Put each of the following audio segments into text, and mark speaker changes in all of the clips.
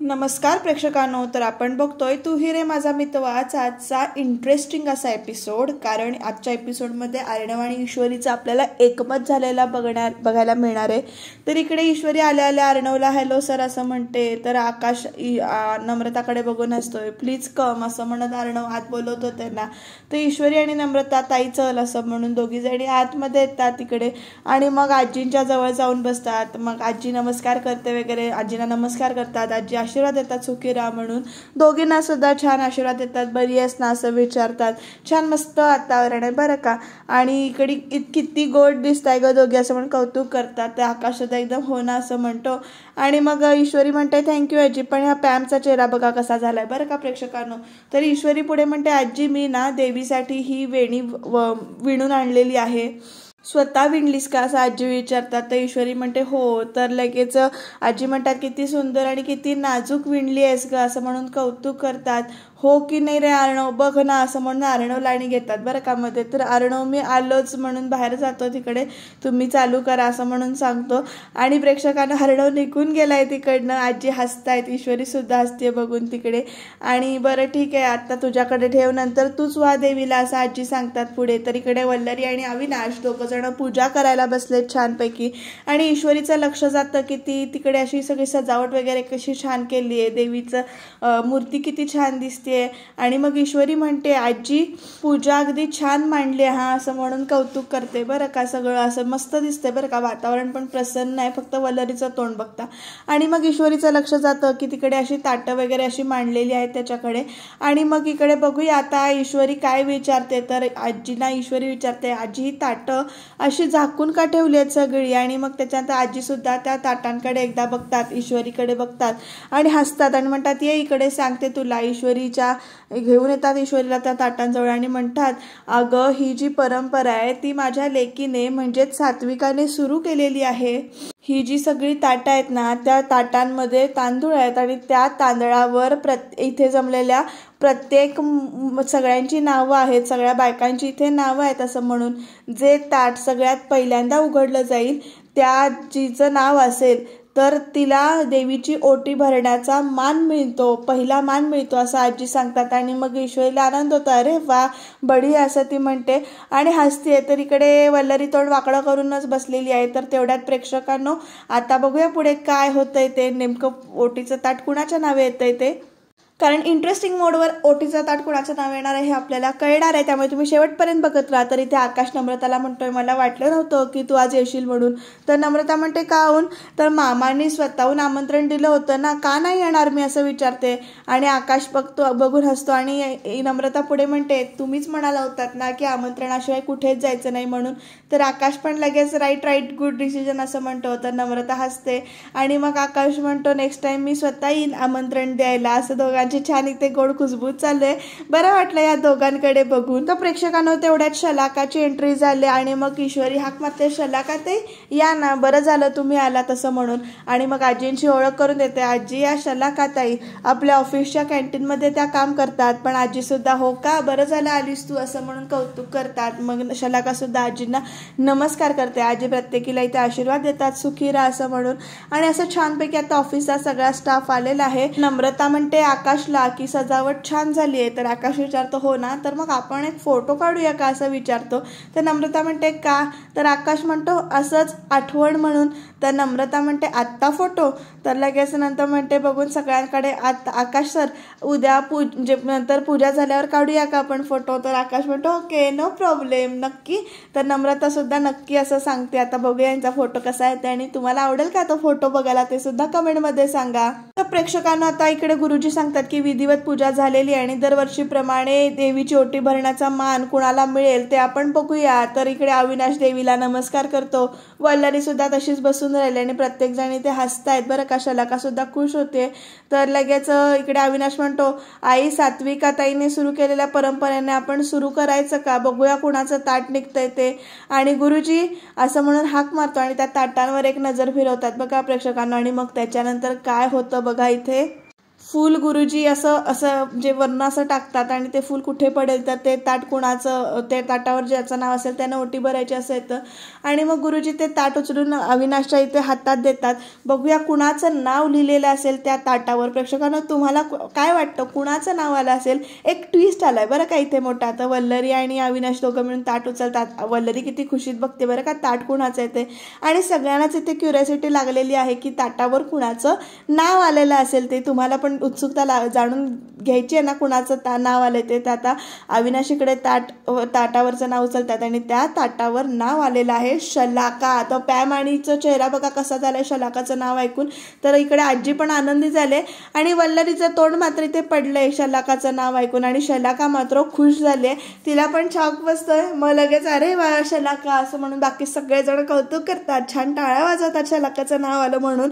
Speaker 1: नमस्कार प्रेक्षकांनो, तर आपण बघतोय तू ही रे माझा मित्रवाचा आजचा इंटरेस्टिंग असा एपिसोड. कारण आजच्या एपिसोडमध्ये अर्णव आणि ईश्वरीचा आपल्याला एकमत झालेला बघायला मिळणार आहे. तर इकडे ईश्वरी आल्या आल्या अर्णवला हॅलो सर असं म्हणते, तर आकाश नम्रताकडे बघून हसतोय. प्लीज कम असं म्हणत अर्णव आत बोलवतो त्यांना. तर ईश्वरी आणि नम्रता ताई चल असं म्हणून दोघी जणी आतमध्ये येतात तिकडे आणि मग आजींच्या जवळ जाऊन बसतात. मग आजी नमस्कार करते वगैरे, आजींना नमस्कार करतात. आजी आशीर्वाद देतात सुखी राहा म्हणून. दोघींना सुद्धा छान आशीर्वाद देतात. बरी आहेस ना असं विचारतात. छान मस्त वातावरण आहे बरं का. आणि इकडे किती गोड दिसताय ग दोघी असं म्हणून कौतुक करतात. तर आकाश सुद्धा एकदम हो ना असं म्हणतो. आणि मग ईश्वरी म्हणते थँक्यू आजी, पण ह्या पॅमचा चेहरा बघा कसा झालाय बरं का प्रेक्षकांनो. तर ईश्वरी पुढे म्हणते आजी मी ना देवीसाठी ही वेणी विणून आणलेली आहे. स्वतः विणलीस का असं आजी विचारतात. तर ईश्वरी म्हणते हो. तर लगेच आजी म्हणतात किती सुंदर आणि किती नाजूक विणली आहेस ग असं म्हणून कौतुक करतात. हो की नाही रे अर्णव बघ ना असं म्हणून अर्णव लाणी घेतात बरं का मध्ये. तर अर्णव मी आलोच म्हणून बाहेर जातो तिकडे, तुम्ही चालू करा असं म्हणून सांगतो. आणि प्रेक्षकांना अर्णव निघून गेलाय तिकडनं. आजी हसतायत, ईश्वरी सुद्धा हसते बघून तिकडे. आणि बरं ठीक आहे आता तुझ्याकडे ठेव, नंतर तूच वा देवीला असं आजी सांगतात पुढे. तर इकडे वल्लरी आणि अविनाश दोघं जण पूजा करायला बसलेत छानपैकी. आणि ईश्वरीचं लक्ष जातं की ती तिकडे अशी सगळी सजावट वगैरे कशी छान केली आहे, देवीचं मूर्ती किती छान दिसते. आणि मग ईश्वरी म्हणते आजी पूजा अगदी छान मांडली हा असं म्हणून कौतुक करते बरं का. सगळं असं मस्त दिसतंय बरं का, वातावरण पण प्रसन्न आहे, फक्त वल्लरीचं तोंड बघता. आणि मग ईश्वरीचं लक्ष जातं की तिकडे अशी ताटं वगैरे अशी मांडलेली आहेत त्याच्याकडे. आणि मग इकडे बघूया आता ईश्वरी काय विचारते. तर आजीना ईश्वरी विचारते आजी ही ताटं अशी झाकून का ठेवली आहेत सगळी. आणि मग त्याच्यानंतर आजी सुद्धा त्या ताटांकडे एकदा बघतात, ईश्वरीकडे बघतात आणि हसतात आणि म्हणतात ये इकडे सांगते तुला. ईश्वरीच्या घेऊन येतात ईश्वरीला त्या ताटांजवळ आणि म्हणतात अगं ही जी परंपरा आहे ती माझ्या लेकीने म्हणजेच सात्विकाने सुरू केलेली आहे. ही जी सगळी ताटं आहेत ना त्या ताटांमध्ये तांदूळ आहेत आणि त्या तांदळावर इथे जमलेल्या प्रत्येक सगळ्यांची नावं आहेत, सगळ्या बायकांची इथे नावं आहेत. असं म्हणून जे ताट सगळ्यात पहिल्यांदा उघडलं जाईल त्या जिचं नाव असेल तर तिला देवीची ओटी भरण्याचा मान मिळतो, पहिला मान मिळतो असं आजी सांगतात. आणि मग ईश्वरीला आनंद होतो, अरे वा बढी असं ती म्हणते आणि हसते. तर इकडे वल्लरी तोंड वाकडं करूनच बसलेली आहे. तर तेवढ्यात प्रेक्षकांनो आता बघूया पुढे काय होतंय ते. नेमकं ओटीचं ताट कुणाच्या नावे येतंय ते, कारण इंटरेस्टिंग मोडवर ओटीचं ताट कुणाचं नाव येणार आहे हे आपल्याला कळणार आहे, त्यामुळे तुम्ही शेवटपर्यंत बघत राहा. तर इथे आकाश नम्रताला म्हणतोय मला वाटलं नव्हतं की तू आज येशील म्हणून. तर नम्रता म्हणते काहून, तर मामांनी स्वतःहून आमंत्रण दिलं होतं ना, का नाही येणार मी असं विचारते. आणि आकाश बघून हसतो आणि नम्रता पुढे म्हणते तुम्हीच म्हणाला होतात ना की आमंत्रणाशिवाय कुठेच जायचं नाही म्हणून. तर आकाश पण लगेच राईट गुड डिसिजन असं म्हणतो. तर नम्रता हसते आणि मग आकाश म्हणतो नेक्स्ट टाइम मी स्वतः येईन आमंत्रण द्यायला. असं दोघांची छान इथे गोड खुशबूत चालले. बरं वाटलं या दोघांकडे बघून. तर प्रेक्षकांनो तेवढ्यात शलाकाची एंट्री झाली आणि मग ईश्वरी हाक मारते शलाका ते या ना, बरं झालं तुम्ही आला तसं म्हणून. आणि मग आजींची ओळख करून देते. आजी या शलाका ताई आपल्या ऑफिसच्या कॅन्टीनमध्ये त्या काम करतात. पण आजी सुद्धा हो का बरं झालं आलीस तू असं म्हणून कौतुक करतात. मग शलाका सुद्धा आजींना नमस्कार करते. आजी प्रत्येकीला इथे आशीर्वाद देतात सुखी राहा असं म्हणून. आणि असं छानपैकी आता ऑफिसचा सगळा स्टाफ आलेला आहे. नम्रता म्हणते आकाशला की सजावट छान झाली आहे. तर आकाश विचारतो हो ना, तर मग आपण एक फोटो काढूया का असं विचारतो. तर नम्रता म्हणते का, तर आकाश म्हणतो असंच आठवण म्हणून. तर नम्रता म्हणते आत्ता फोटो, तर लगेच नंतर म्हणते बघून सगळ्यांकडे आकाश सर उद्या नंतर पूजा झाल्यावर काढूया का आपण फोटो. तर आकाश म्हणतो ओके नो प्रॉब्लेम नक्की. तर नम्रता सुद्धा नक्की असं सांगते. आता बघूया यांचा फोटो कसा येते आणि तुम्हाला आवडेल का तो फोटो बघायला ते सुद्धा कमेंटमध्ये सांगा. तर प्रेक्षकांना आता इकडे गुरुजी सांगतात की विधिवत पूजा झालेली आणि दरवर्षीप्रमाणे देवीची ओटी भरण्याचा मान कुणाला मिळेल ते आपण बघूया. तर इकडे अविनाश देवीला नमस्कार करतो. वल्लरी सुद्धा तशीच बसून राहिली आणि प्रत्येक जण इथे हसतायत बरं का. शलाका सुद्धा खुश होते. तर लगेच इकडे अविनाश म्हणतो आई सात्विका ताईने सुरू केलेल्या परंपरेने आपण सुरू करायचं का, बघूया कुणाचं ताट निघतंय ते. आणि गुरुजी असं म्हणून हाक मारतो आणि त्या ताटांवर एक नजर फिरवतात बघा प्रेक्षकांना. आणि मग त्याच्यानंतर काय होतं बघा इथे. फूल गुरुजी असं असं जे वर्ण असं टाकतात आणि ते फूल कुठे पडेल तर ते ताट कुणाचं, ते ताटावर ज्याचं नाव असेल त्यानं ओटी भरायची असं येतं. आणि मग गुरुजी ते ताट उचलून अविनाशच्या इथे हातात देतात. बघूया कुणाचं नाव लिहिलेलं असेल त्या ताटावर. प्रेक्षकांना तुम्हाला काय वाटतं कुणाचं नाव आलं असेल? एक ट्विस्ट आलाय बरं का इथे मोठा. आता वल्लरी आणि अविनाश दोघं मिळून ताट उचलतात. वल्लरी किती खुशीत बघते बरं का ताट कुणाचं येते. आणि सगळ्यांनाच इथे क्युरिओसिटी लागलेली आहे की ताटावर कुणाचं नाव आलेलं असेल ते. तुम्हाला पण उत्सुकता जाणून घ्यायची आहे ना कुणाचं नाव आलं ते. तर आता अविनाश इकडे ताटावरचं नाव उचलतात आणि त्या ताटावर नाव आलेलं आहे शलाका. तर पॅम आणिचं चेहरा बघा कसा झालाय शलाकाचं नाव ऐकून. तर इकडे आजी पण आनंदी झाले आणि वल्लरीचं तोंड मात्र इथे पडलंय शलाकाचं नाव ऐकून. आणि शलाका मात्र खुश झाले, तिला पण छाक बसतोय. मग लगेच अरे वा शलाका असं म्हणून बाकी सगळेजण कौतुक करतात, छान टाळ्या वाजवतात शलाकाचं नाव आलं म्हणून.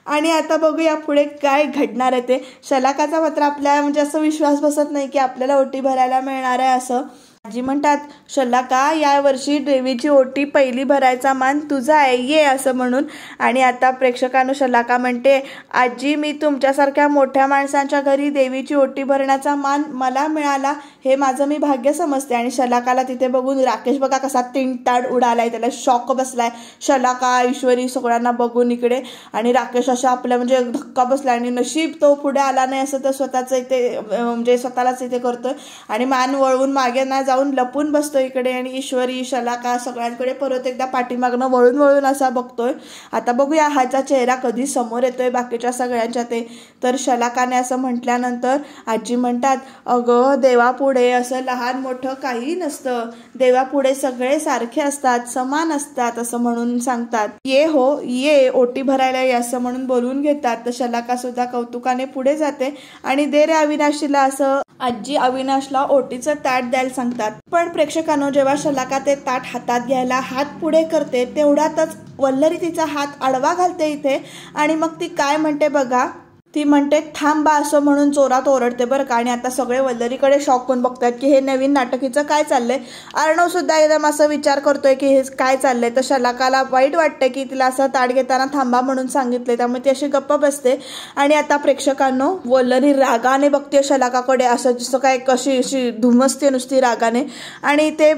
Speaker 1: आणि आता बघूया पुढे काय घडणार आहे ते. शलाकाचा मात्र आपल्या म्हणजे असं विश्वास बसत नाही की आपल्याला ओटी भरायला मिळणार आहे असं. आजी म्हणतात शलाका यावर्षी देवीची ओटी पहिली भरायचा मान तुझा आहे, ये असं म्हणून. आणि आता प्रेक्षकांनो शलाका म्हणते आजी मी तुमच्यासारख्या मोठ्या माणसांच्या घरी देवीची ओटी भरण्याचा मान मला मिळाला हे माझं मी भाग्य समजते. आणि शलाकाला तिथे बघून राकेश बघा कसा तिंटाड उडालाय, त्याला शॉक बसलाय. शलाका ईश्वरी सगळ्यांना बघून इकडे आणि राकेश अशा आपल्या म्हणजे धक्का बसलाय आणि नशीब तो पुढे आला नाही असं तर स्वतःच इथे म्हणजे स्वतःलाच इथे करतोय. आणि मान वळवून मागे ना जाऊन लपून बसतोय इकडे. आणि ईश्वरी शलाका सगळ्यांकडे परत एकदा पाठीमागनं वळून वळून असा बघतोय. आता बघूया हाचा चेहरा कधी समोर येतोय बाकीच्या सगळ्यांच्या ते. तर शलाकाने असं म्हटल्यानंतर आजी म्हणतात अगं देवापुढे असं लहान मोठं काही नसतं, देवापुढे सगळे सारखे असतात, समान असतात असं म्हणून सांगतात. ये हो ये ओटी भरायला ये असं म्हणून बोलवून घेतात. तर शलाका सुद्धा कौतुकाने पुढे जाते आणि दे रे अविनाशीला असं आजी अविनाशला ओटीचं ताट द्यायला सांगतात. पण प्रेक्षकांनो जेव्हा शलाका ते ताट हातात घ्यायला हात पुढे करते तेवढ्यातच वल्लरी तिचा हात आडवा घालते इथे. आणि मग ती काय म्हणते बघा, ती म्हणते थांबा असं म्हणून जोरात ओरडते बरं का. आणि आता सगळे वल्लरीकडे शॉक होऊन बघतात की हे नवीन नाटकीचं काय चाललंय. अर्णव सुद्धा एकदम असं विचार करतोय की हे काय चाललंय. तर शलाकाला वाईट वाटतंय की तिला असं ताट घेताना थांबा म्हणून सांगितले, त्यामुळे ती अशी गप्प बसते. आणि आता प्रेक्षकांनो वल्लरी रागाने बघते शलाकाकडे, असं जसं काय कशी अशी धुमसते नुसती रागाने. आणि ते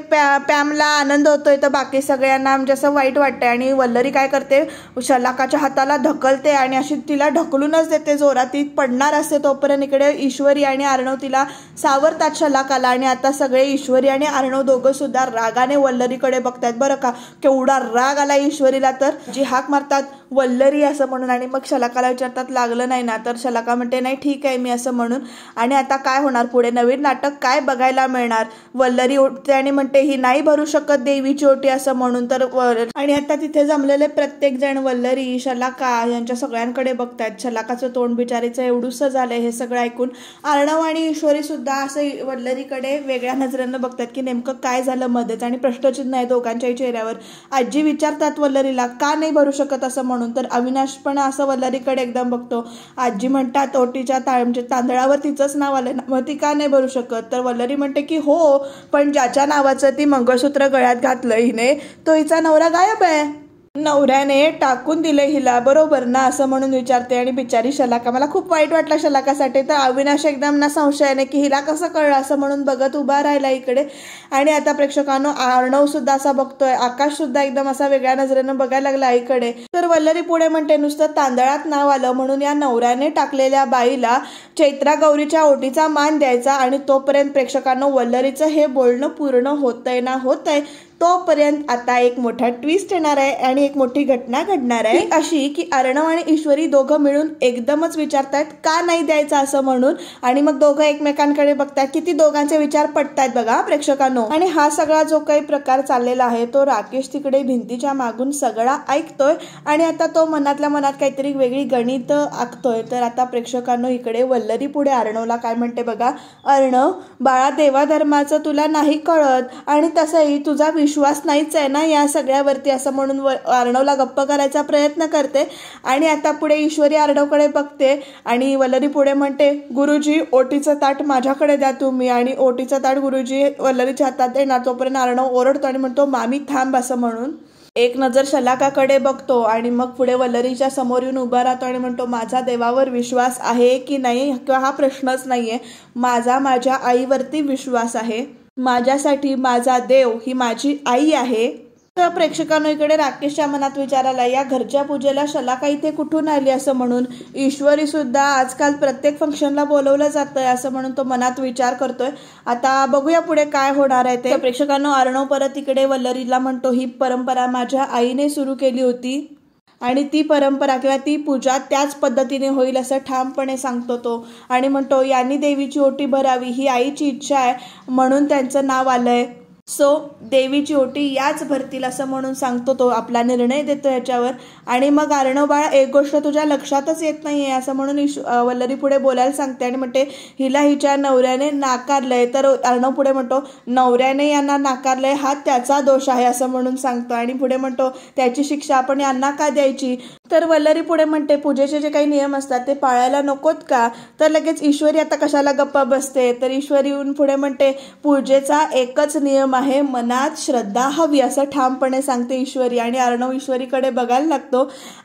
Speaker 1: पॅमला आनंद होतोय तर बाकी सगळ्यांना म्हणजे असं वाईट वाटतंय. आणि वल्लरी काय करते शलाकाच्या हाताला ढकलते आणि अशी तिला ढकलूनच देते जोरात. ती पडणार असते तोपर्यंत इकडे ईश्वरी आणि अर्णव तिला सावरतात शलाकाला. आणि आता सगळे ईश्वरी आणि अर्णव दोघं सुद्धा रागाने वल्लरीकडे बघतात बरं का. केवढा राग आला ईश्वरीला, तर जी हाक मारतात वल्लरी असं म्हणून. आणि मग शलाकाला विचारतात लागलं नाही ना. तर शलाका म्हणते नाही ठीक आहे मी असं म्हणून. आणि आता काय होणार पुढे, नवीन नाटक काय बघायला मिळणार. वल्लरी उठते आणि म्हणते ही नाही भरू शकत देवीची ओटी असं म्हणून. तर आणि आता तिथे जमलेले प्रत्येक जण वल्लरी शलाका यांच्या सगळ्यांकडे बघतात. शलाकाचं तोंड बिचारीचं एवढूसं झालंय हे सगळं ऐकून. अर्णव आणि ईश्वरी सुद्धा असं वल्लरीकडे वेगळ्या नजरेनं बघतात की नेमकं काय झालं मध्येच. आणि प्रश्नचिन्ह आहे दोघांच्याही चेहऱ्यावर. आजी विचारतात वल्लरीला का नाही भरू शकत असं म्हणून. तर अविनाश पण असं वल्लरीकडे एकदम बघतो. आजी म्हणतात ओटीच्या म्हणजे तांदळावर तिचंच नाव आलं ना, मग ती का नाही भरू शकत. तर वल्लरी म्हणते की हो पण ज्याच्या नावाचं ती मंगळसूत्र गळ्यात घातलं हिने तो हिचा नवरा गायब आहे, नवऱ्याने टाकून दिले हिला बरोबर ना असं म्हणून विचारते. आणि बिचारी शलाका, मला खूप वाईट वाटलं शलाकासाठी. तर अविनाश एकदम ना संशयाने की हिला कसं कळलं असं म्हणून बघत उभा राहिला इकडे. आणि आता प्रेक्षकांनो अर्णव सुद्धा असा बघतोय, आकाश सुद्धा एकदम असा वेगळ्या नजरेनं बघायला लागला आईकडे. तर वल्लरी पुढे म्हणते नुसतं तांदळात नाव आलं म्हणून या नवऱ्याने टाकलेल्या बाईला चैत्रा गौरीच्या ओटीचा मान द्यायचा. आणि तोपर्यंत प्रेक्षकांनो वल्लरीचं हे बोलणं पूर्ण होतंय ना होतंय तोपर्यंत आता एक मोठा ट्विस्ट येणार आहे आणि एक मोठी घटना घडणार आहे अशी की अर्णव आणि ईश्वरी दोघं मिळून एकदमच विचारतायत का नाही द्यायचं असं म्हणून. आणि मग दोघं एकमेकांकडे बघतात की ती दोघांचे विचार पटतायत बघा प्रेक्षकांनो. आणि हा सगळा जो काही प्रकार चाललेला आहे तो राकेश तिकडे भिंतीच्या मागून सगळा ऐकतोय. आणि आता तो मनातल्या मनात काहीतरी वेगळी गणित आखतोय. तर आता प्रेक्षकांनो इकडे वल्लरी पुढे अर्णवला काय म्हणते बघा, अर्णव बाळा देवाधर्माचं तुला नाही कळत आणि तसंही तुझा विश्वास नाहीच आहे ना या सगळ्यावरती असं म्हणून अर्णवला गप्प करायचा प्रयत्न करते. आणि आता पुढे ईश्वरी अर्णवकडे बघते आणि वल्लरी पुढे म्हणते गुरुजी ओटीचं ताट माझ्याकडे द्या तुम्ही. आणि ओटीचं ताट गुरुजी वल्लरीच्या हातात देणार तोपर्यंत अर्णव ओरडतो आणि म्हणतो मामी थांब असं म्हणून. एक नजर शलाकाकडे बघतो आणि मग पुढे वल्लरीच्या समोर येऊन उभा राहतो आणि म्हणतो माझा देवावर विश्वास आहे की नाही किंवा हा प्रश्नच नाहीये, माझ्या आईवरती विश्वास आहे, माझ्यासाठी माझा देव ही माझी आई आहे. तर प्रेक्षकांनो इकडे राकेशच्या मनात विचार आला, या घरच्या पूजेला शलाका इथे कुठून आली असं म्हणून. ईश्वरी सुद्धा आजकाल प्रत्येक फंक्शनला बोलवलं जातंय असं म्हणून तो मनात विचार करतोय. आता बघूया पुढे काय होणार आहे ते. प्रेक्षकांनो अर्णव परत इकडे वल्लरीला म्हणतो ही परंपरा माझ्या आईने सुरू केली होती आणि ती परंपरा किंवा ती पूजा त्याच पद्धतीने होईल असं ठामपणे सांगतो तो. आणि म्हणतो यांनी देवीची ओटी भरावी ही आईची इच्छा आहे म्हणून त्यांचं नाव आलंय, सो देवीची ओटी याच भरतील असं म्हणून सांगतो तो, आपला निर्णय देतो याच्यावर. आणि मग अर्णव बाळा एक गोष्ट तुझ्या लक्षातच येत नाहीये असं म्हणून वल्लरी पुढे बोलायला सांगते आणि म्हणते हिला हिच्या नवऱ्याने नाकारलंय. तर अर्णव पुढे म्हणतो नवऱ्याने यांना नाकारलंय हा त्याचा दोष आहे असं म्हणून सांगतो. आणि पुढे म्हणतो त्याची शिक्षा आपण यांना का द्यायची. तर वल्लरी पुढे म्हणते पूजेचे जे काही नियम असतात ते पाळायला नकोत का. तर लगेच ईश्वरी आता कशाला गप्पा बसते. तर ईश्वरी येऊन पुढे म्हणते पूजेचा एकच नियम आहे, मनात श्रद्धा हवी असं ठामपणे सांगते ईश्वरी. आणि अर्णव ईश्वरीकडे बघायला लागतो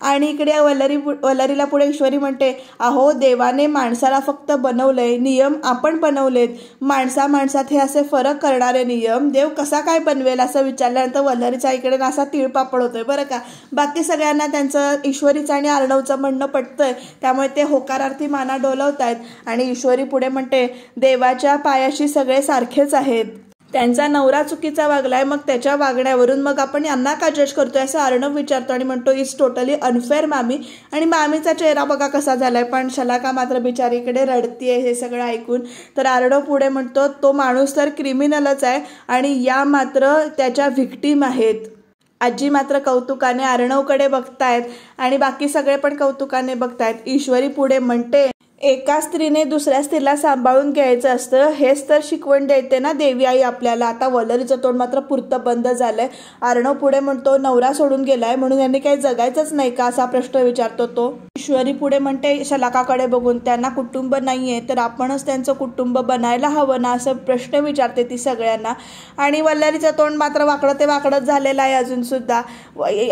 Speaker 1: आणि इकडे वल्लरीला पुढे ईश्वरी म्हणते अहो देवाने माणसाला फक्त बनवलंय, नियम आपण बनवलेत, माणसात हे असे फरक करणारे नियम देव कसा काय बनवेल असं विचारल्यानंतर वल्लरीचा इकडे असा तिळपापड होतोय बरं का. बाकी सगळ्यांना त्यांचं ईश्वरीचं आणि अर्णवचं म्हणणं पटतंय त्यामुळे ते होकारार्थी माना डोलवतायत. आणि ईश्वरी पुढे म्हणते देवाच्या पायाशी सगळे सारखेच आहेत, त्यांचा नवरा चुकीचा वागलाय मग त्याच्या वागण्यावरून मग आपण यांना का जज करतोय असं अर्णव विचारतो. आणि म्हणतो इट्स टोटली अनफेअर मामी. आणि मामीचा चेहरा बघा कसा झालाय, पण शलाका मात्र बिचारीकडे रडतीये हे सगळं ऐकून. तर अर्णव पुढे म्हणतो तो माणूस तर क्रिमिनलच आहे आणि या मात्र त्याच्या व्हिक्टीम आहेत. आजी मात्र कौतुकाने अर्णवकडे बघतायत आणि बाकी सगळे पण कौतुकाने बघतायत. ईश्वरी पुढे म्हणते एका स्त्रीने दुसऱ्या स्त्रीला सांभाळून घ्यायचं असतं, हेच तर शिकवण देते ना देवी आई आपल्याला. आता वल्लरीचं तोंड मात्र पुरतं बंद झालंय. अर्णव पुढे म्हणतो नवरा सोडून गेलाय म्हणून यांनी काही जगायचंच नाही का असा प्रश्न विचारतो तो. ईश्वरी पुढे म्हणते शलाकाकडे बघून त्यांना कुटुंब नाहीये तर आपणच त्यांचं कुटुंब बनायला हवं ना असं प्रश्न विचारते ती सगळ्यांना. आणि वल्लरीचं तोंड मात्र वाकडं ते वाकडंच झालेलं आहे अजून सुद्धा.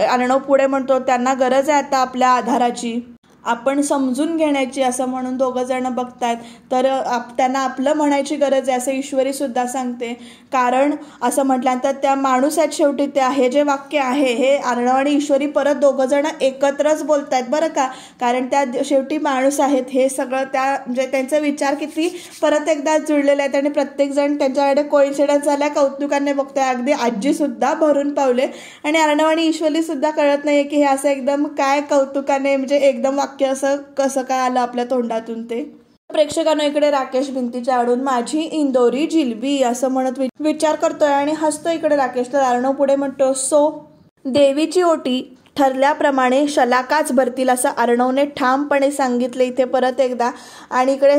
Speaker 1: अर्णव पुढे म्हणतो त्यांना गरज आहे आता आपल्या आधाराची, आपण समजून घेण्याची असं म्हणून दोघं जण बघतायत. तर त्यांना आपलं म्हणायची गरज आहे असं ईश्वरी सुद्धा सांगते. कारण असं म्हटल्यानंतर त्या माणूस आहेत शेवटी त्या, हे जे वाक्य आहे हे अर्णव आणि ईश्वरी परत दोघं जण एकत्रच बोलतायत बरं का. कारण त्या शेवटी माणूस आहेत हे सगळं त्या म्हणजे त्यांचे विचार किती परत एकदा जुळलेले आहेत आणि प्रत्येक जण त्यांच्याकडे कोइन्सिडन्स झाल्या कौतुकाने बघतोय. अगदी आजी सुद्धा भरून पावले आणि अर्णव आणि ईश्वरी सुद्धा कळत नाहीये की हे असं एकदम काय कौतुकाने म्हणजे एकदम असं कसं काय आलं आपल्या तोंडातून ते. प्रेक्षकांनो इकडे राकेश भिंतीच्या आडून माझी इंदोरी जिलबी असं म्हणत विचार करतोय आणि हसतो इकडे राकेश. तर अर्णव पुढे म्हणतो सो देवीची ओटी ठरल्याप्रमाणे शलाकाच भरतील असं अर्णवने ठामपणे सांगितलं इथे परत एकदा. आणि इकडे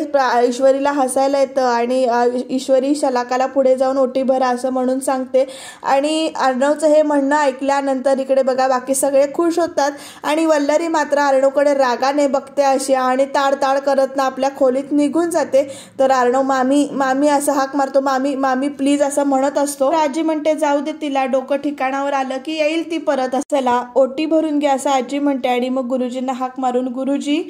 Speaker 1: ईश्वरीला हसायला येतं आणि ईश्वरी शलाकाला पुढे जाऊन ओटी भरा असं म्हणून सांगते. आणि अर्णवचं हे म्हणणं ऐकल्यानंतर इकडे बघा बाकी सगळे खुश होतात आणि वल्लरी मात्र अर्णवकडे रागाने बघते अशी आणि ताड करत ना आपल्या खोलीत निघून जाते. तर अर्णव मामी मामी असं हाक मारतो, मामी मामी प्लीज असं म्हणत असतो. आजी म्हणते जाऊ दे तिला, डोकं ठिकाणावर आलं की येईल ती परत, असला ओटी भरून घ्या असं आजी म्हणते. आणि मग गुरुजींना हाक मारून गुरुजी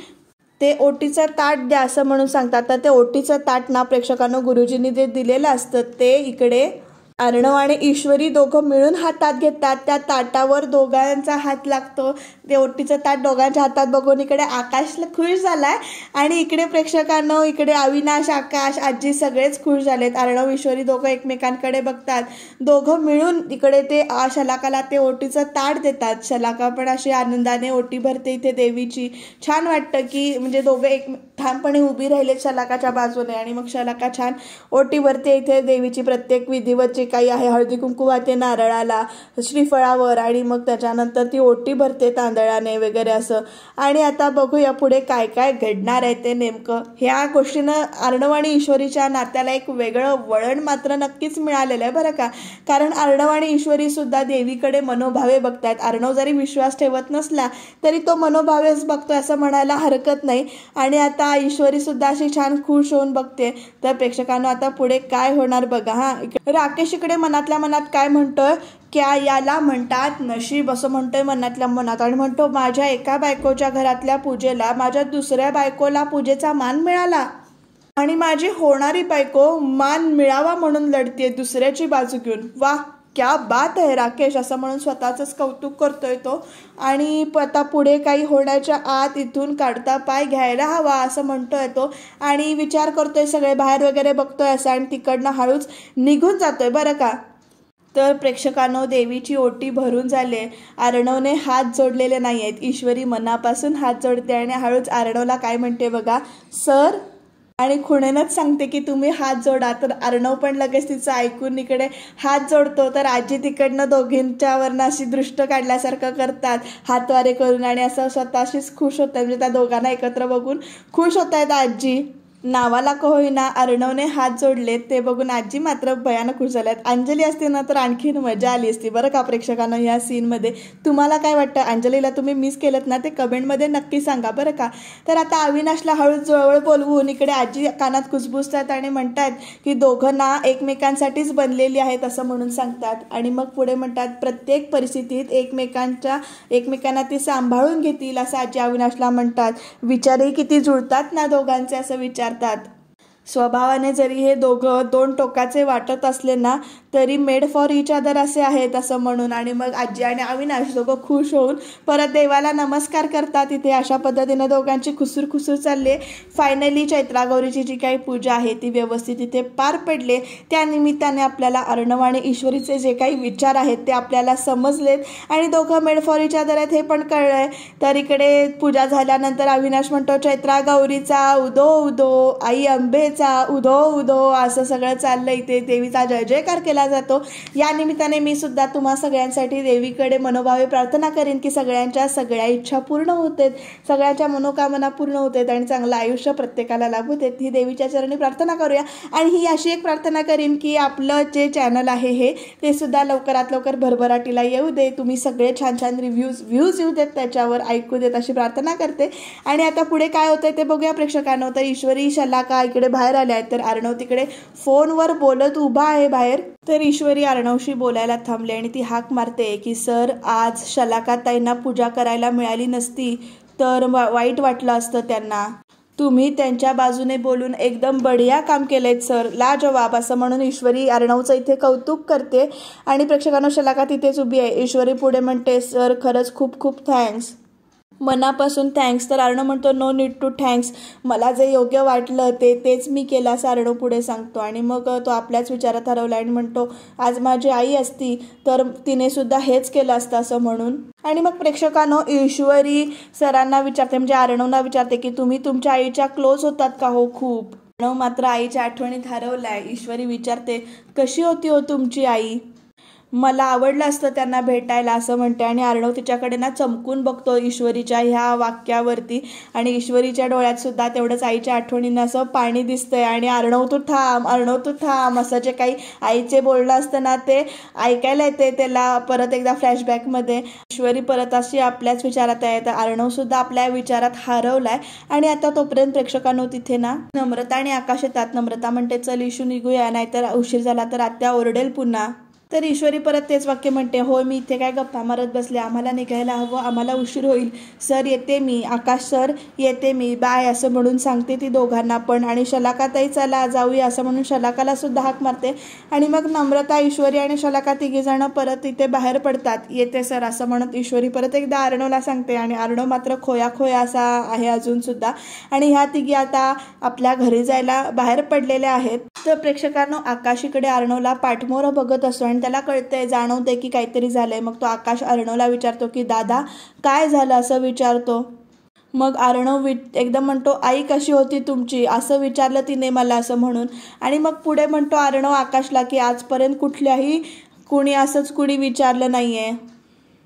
Speaker 1: ते ओटीचं ताट द्या असं म्हणून सांगतात. तर ते ओटीचं ताट ना प्रेक्षकांनो गुरुजींनी जे दिलेलं असतं ते इकडे अर्णव आणि ईश्वरी दोघं मिळून हातात घेतात. त्या ताटावर दोघांचा हात लागतो. ते ओटीचं ताट दोघांच्या हातात बघून इकडे आकाशला खुश झालाय आणि इकडे प्रेक्षकांनो इकडे अविनाश आकाश आजी सगळेच खुश झालेत. अर्णव ईश्वरी दोघं एकमेकांकडे बघतात. दोघं मिळून इकडे ते शलाकाला ते ओटीचं ताट देतात. शलाका पण अशी आनंदाने ओटी भरते इथे देवीची. छान वाटतं की म्हणजे दोघं एक ठामपणे उभी राहिलेत शलाकाच्या बाजूने आणि मग शलाका छान ओटी भरते इथे देवीची. प्रत्येक विधिवत जे काही आहे हळदी कुंकू वाहते नारळाला श्रीफळावर आणि मग त्याच्यानंतर ती ओटी भरते तांदळाने वगैरे असं. आणि आता बघूया पुढे काय काय घडणार आहे ते नेमकं. ह्या गोष्टीनं अर्णव आणि ईश्वरीच्या नात्याला एक वेगळं वळण मात्र नक्कीच मिळालेलं आहे बरं का. कारण अर्णव आणि ईश्वरी सुद्धा देवीकडे मनोभावे बघतायत. अर्णव जरी विश्वास ठेवत नसला तरी तो मनोभावेच बघतोय असं म्हणायला हरकत नाही. आणि आता ईश्वरी सुद्धा अशी छान खुश होऊन बघते. तर प्रेक्षकांना आता पुढे काय होणार बघा. राकेश आकाश इकडे मनातल्या मनात काय म्हणतोय, क्या याला म्हणतात नशीब असं म्हणतोय मनातल्या मनात, आणि म्हणतो माझ्या एका बायकोच्या घरातल्या पूजेला माझ्या दुसऱ्या बायकोला पूजेचा मान मिळाला, आणि माझी होणारी बायको मान मिळावा म्हणून लढतीये दुसऱ्याची बाजू घेऊन. वा क्या बात आहे राकेश असं म्हणून स्वतःचंच कौतुक करतोय तो. आणि आता पुढे काही होण्याच्या आत इथून काढता पाय घ्यायला हवा असं म्हणतोय तो, आणि विचार करतोय सगळे बाहेर वगैरे बघतोय असं, आणि तिकडनं हळूच निघून जातोय बरं का. तर प्रेक्षकांनो, देवीची ओटी भरून झाले. अर्णवने हात जोडलेले नाही आहेत. ईश्वरी मनापासून हात जोडते आणि हळूच अर्णवला काय म्हणते बघा, सर, आणि खुणेनच सांगते की तुम्ही हात जोडा. तर अर्णव पण लगेच तिचं ऐकून इकडे हात जोडतो. तर आजी तिकडनं दोघींच्यावरनं अशी दृष्ट काढल्यासारखं करतात हातवारे करून, आणि असं स्वतःशीच खुश होत आहे, म्हणजे त्या दोघांना एकत्र बघून खुश होत आहेत आजी. नावाला का होईना अर्णवने हात जोडलेत ते बघून आजी मात्र भयानक खुश झाल्यात. अंजली असते ना तर आणखीन मजा आली असती बरं का प्रेक्षकांना या सीनमध्ये. तुम्हाला काय वाटतं, अंजलीला तुम्ही मिस केलं ना ते कमेंटमध्ये नक्की सांगा बरं का. तर आता अविनाशला हळूच जवळ बोलवून इकडे आजी कानात कुसबुसतात आणि म्हणतात की दोघं ना एकमेकांसाठीच बनलेली आहेत असं म्हणून सांगतात. आणि मग पुढे म्हणतात प्रत्येक परिस्थितीत एकमेकांना ती सांभाळून घेतील असं आजी अविनाशला म्हणतात. विचारही किती जुळतात ना दोघांचे असं विचारतात. स्वभावाने जरी हे दोघं दोन टोकाचे वाटत असले ना तरी मेड फॉर इच अदर असे आहेत असं म्हणून. आणि मग आजी आणि अविनाश दोघं खुश होऊन परत देवाला नमस्कार करतात. इथे अशा पद्धतीने दोघांची खुसूर चालले. फायनली चैत्रागौरीची जी काही पूजा आहे ती व्यवस्थित इथे पार पडले. त्या निमित्ताने आपल्याला अर्णव आणि ईश्वरीचे जे काही विचार आहेत ते आपल्याला समजलेत आणि दोघं मेड फॉर इच अदर आहेत हे पण कळलंय. तर इकडे पूजा झाल्यानंतर अविनाश म्हणतो चैत्रागौरीचा उदो उदो, आई अंबेचा उदो उदो असं सगळं चाललंय. इथे देवीचा जय जयकार केला जातो. या निमित्ताने मी सुद्धा तुम्हा सगळ्यांसाठी देवीकडे मनोभावे प्रार्थना करेन की सगळ्यांच्या सगळ्या इच्छा पूर्ण होतेत, सगळ्यांच्या मनोकामना पूर्ण होतेत आणि चांगलं आयुष्य प्रत्येकाला लाभू देत. ही देवीच्या चरणी प्रार्थना करूया. आणि ही अशी एक प्रार्थना करीन की आपलं जे चॅनल आहे ते सुद्धा लवकरात लवकर भरभराटीला येऊ दे. तुम्ही सगळे छान छान व्ह्यूज येऊ देत, त्याच्यावर ऐकू देत अशी प्रार्थना करते. आणि आता पुढे काय होतंय ते बघूया प्रेक्षकांनो. तर ईश्वरी शलाका इकडे बाहेर आल्या आहेत. तर अर्णव तिकडे फोनवर बोलत उभा आहे बाहेर. तर ईश्वरी अर्णवशी बोलायला थांबले आणि ती हाक मारते की सर, आज शलाकाताईंना पूजा करायला मिळाली नसती तर वाईट वाटलं असतं त्यांना. तुम्ही त्यांच्या बाजूने बोलून एकदम बढिया काम केलंय सर, लाजवाब असं म्हणून ईश्वरी अर्णवचं इथे कौतुक करते. आणि प्रेक्षकांना शलाका तिथेच उभी आहे. ईश्वरी पुढे म्हणते सर, खरंच खूप खूप थँक्स, मनापासून थँक्स. तर अर्णव म्हणतो नो नीड टू थँक्स, मला जे योग्य वाटलं तेच मी केलं असं अर्णव पुढे सांगतो. आणि मग तो आपल्याच विचारात हरवला आणि म्हणतो आज माझी आई असती तर तिने सुद्धा हेच केलं असतं असं म्हणून. आणि मग प्रेक्षकांनो, ईश्वरी सरांना विचारते, म्हणजे अर्णवला विचारते की तुम्ही तुमच्या आईच्या क्लोज होतात का हो खूप. अर्णव मात्र आईच्या आठवणीत हरवलाय. ईश्वरी विचारते कशी होती हो तुमची आई, मला आवडलं असतं त्यांना भेटायला असं म्हणते. आणि अर्णव तिच्याकडे ना चमकून बघतो ईश्वरीच्या ह्या वाक्यावरती. आणि ईश्वरीच्या डोळ्यात सुद्धा तेवढंच आईच्या आठवणीनं असं पाणी दिसतंय. आणि अर्णव तू थांब असं जे काही आईचे बोलणं असतं ना ते ऐकायला येते त्याला परत एकदा फ्लॅशबॅकमध्ये. ईश्वरी परत अशी आपल्याच विचारात आहे. तर अर्णव सुद्धा आपल्या विचारात हरवलाय. आणि आता तोपर्यंत प्रेक्षकांनो तिथे ना नम्रता आणि आकाश येतात. नम्रता म्हणते चल इशू निघूया, नाहीतर उशीर झाला तर आत्या ओरडेल पुन्हा. तर ईश्वरी परत तेच वाक्य म्हणते, हो मी इथे काय गप्पा मारत बसले, आम्हाला निघायला हवं, आम्हाला उशीर होईल. सर येते मी, आकाश सर येते मी, बाय असं म्हणून सांगते ती दोघांना पण. आणि शलाकाताई चला जाऊया असं म्हणून शलाकाला सुद्धा हाक मारते. आणि मग नम्रता, ईश्वरी आणि शलाका तिघीजणं परत इथे बाहेर पडतात. येते सर असं म्हणत ईश्वरी परत एकदा अर्णवला सांगते. आणि अर्णव मात्र खोया असा आहे अजून सुद्धा. आणि ह्या तिघी आता आपल्या घरी जायला बाहेर पडलेल्या आहेत. तर प्रेक्षकांनो, आकाश इकडे अर्णवला पाठमोर बघत असतो आणि त्याला कळतंय, जाणवतंय की काहीतरी झालंय. मग तो आकाश अर्णवला विचारतो की दादा काय झालं असं विचारतो. मग अर्णव एकदम म्हणतो आई कशी होती तुमची असं विचारलं तिने मला असं म्हणून. आणि मग पुढे म्हणतो अर्णव आकाशला की आजपर्यंत कुणी असंच विचारलं नाहीये.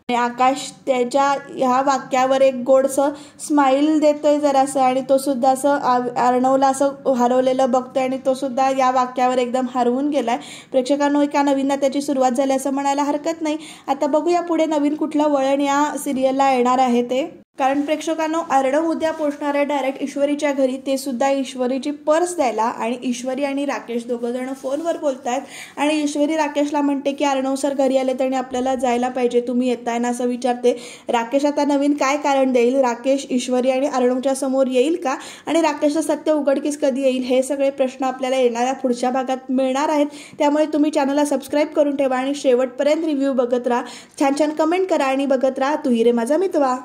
Speaker 1: आकाश त्याच्या ह्या वाक्यावर एक गोडसं स्माईल देतोय जरासं. आणि तो सुद्धा असं अर्णवला असं हरवलेलं बघतोय आणि तो सुद्धा या वाक्यावर एकदम हरवून गेलाय. प्रेक्षकांनो, एका नवीन नात्याची सुरुवात झाली असं म्हणायला हरकत नाही. आता बघूया पुढे नवीन कुठलं वळण या सिरियलला येणार आहे ते. कारण प्रेक्षकांनो, अर्णव उद्या पोहोचणार आहे डायरेक्ट ईश्वरीच्या घरी, ते सुद्धा ईश्वरीची पर्स द्यायला. आणि ईश्वरी आणि राकेश दोघं जण फोनवर बोलतायत आणि ईश्वरी राकेशला म्हणते की अर्णव सर घरी आले तर आपल्याला जायला पाहिजे, तुम्ही येताय ना असं विचारते. राकेश आता नवीन काय कारण देईल, राकेश ईश्वरी आणि अर्णवच्या समोर येईल का, आणि राकेशचं सत्य उघडकीस कधी येईल, हे सगळे प्रश्न आपल्याला येणाऱ्या पुढच्या भागात मिळणार आहेत. त्यामुळे तुम्ही चॅनलला सबस्क्राईब करून ठेवा आणि शेवटपर्यंत रिव्ह्यू बघत राहा. छान छान कमेंट करा आणि बघत राहा तू ही रे माझा मितवा.